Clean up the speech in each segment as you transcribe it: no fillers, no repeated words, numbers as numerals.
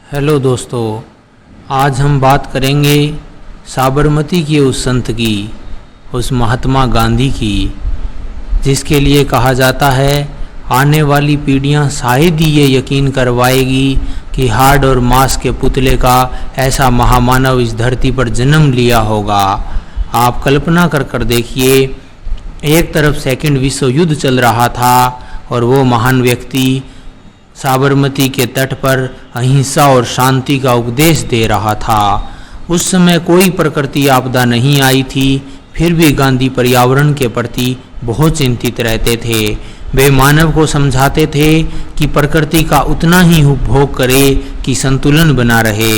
Hello दोस्तों, आज हम बात करेंगे साबरमती के उस संत की, उस महात्मा गांधी की, जिसके लिए कहा जाता है आने वाली पीढ़ियां शायद ही ये यकीन करवाएगी कि हाड़ और मांस के पुतले का ऐसा महामानव इस धरती पर जन्म लिया होगा। आप कल्पना कर देखिए, एक तरफ सेकंड विश्व युद्ध चल रहा था और वो महान व्यक्ति साबरमती के तट पर अहिंसा और शांति का उपदेश दे रहा था। उस समय कोई प्रकृति आपदा नहीं आई थी, फिर भी गांधी पर्यावरण के प्रति बहुत चिंतित रहते थे। वे मानव को समझाते थे कि प्रकृति का उतना ही उपभोग करे कि संतुलन बना रहे।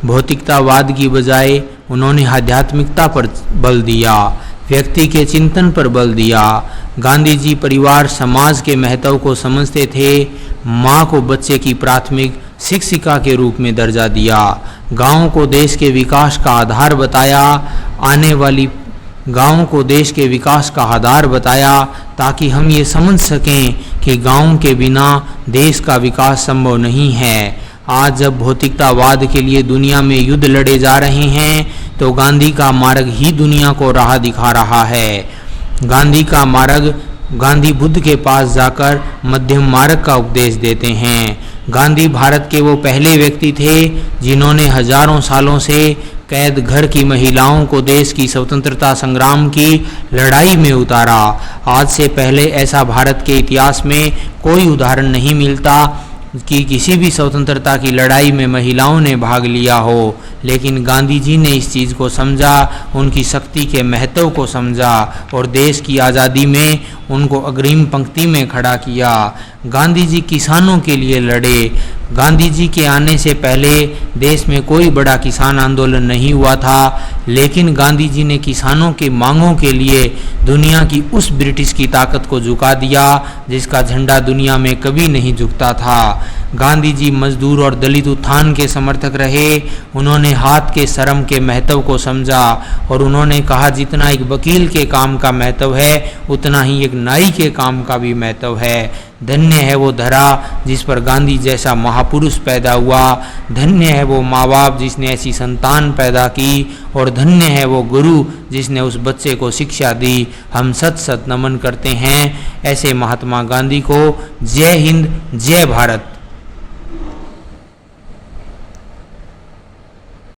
भौतिकतावाद की बजाय उन्होंने आध्यात्मिकता पर बल दिया, व्यक्ति के चिंतन पर बल दिया। गांधी जी परिवार समाज के महत्व को समझते थे। माँ को बच्चे की प्राथमिक शिक्षिका के रूप में दर्जा दिया। गाँव को देश के विकास का आधार बताया। आने वाली गाँव को देश के विकास का आधार बताया ताकि हम ये समझ सकें कि गाँव के बिना देश का विकास संभव नहीं है। आज जब भौतिकतावाद के लिए दुनिया में युद्ध लड़े जा रहे हैं तो गांधी का मार्ग ही दुनिया को राह दिखा रहा है। गांधी का मार्ग, गांधी बुद्ध के पास जाकर मध्यम मार्ग का उपदेश देते हैं। गांधी भारत के वो पहले व्यक्ति थे जिन्होंने हजारों सालों से कैद घर की महिलाओं को देश की स्वतंत्रता संग्राम की लड़ाई में उतारा। आज से पहले ऐसा भारत के इतिहास में कोई उदाहरण नहीं मिलता कि किसी भी स्वतंत्रता की लड़ाई में महिलाओं ने भाग लिया हो, लेकिन गांधी जी ने इस चीज़ को समझा, उनकी शक्ति के महत्व को समझा और देश की आज़ादी में उनको अग्रिम पंक्ति में खड़ा किया। गांधी जी किसानों के लिए लड़े। गांधी जी के आने से पहले देश में कोई बड़ा किसान आंदोलन नहीं हुआ था, लेकिन गांधी जी ने किसानों के मांगों के लिए दुनिया की उस ब्रिटिश की ताकत को झुका दिया जिसका झंडा दुनिया में कभी नहीं झुकता था। गांधी जी मजदूर और दलित उत्थान के समर्थक रहे। उन्होंने हाथ के श्रम के महत्व को समझा और उन्होंने कहा जितना एक वकील के काम का महत्व है उतना ही एक नाई के काम का भी महत्व है। धन्य है वो धरा जिस पर गांधी जैसा महापुरुष पैदा हुआ। धन्य है वो माँ बाप जिसने ऐसी संतान पैदा की और धन्य है वो गुरु जिसने उस बच्चे को शिक्षा दी। हम सत सत नमन करते हैं ऐसे महात्मा गांधी को। जय हिंद, जय भारत।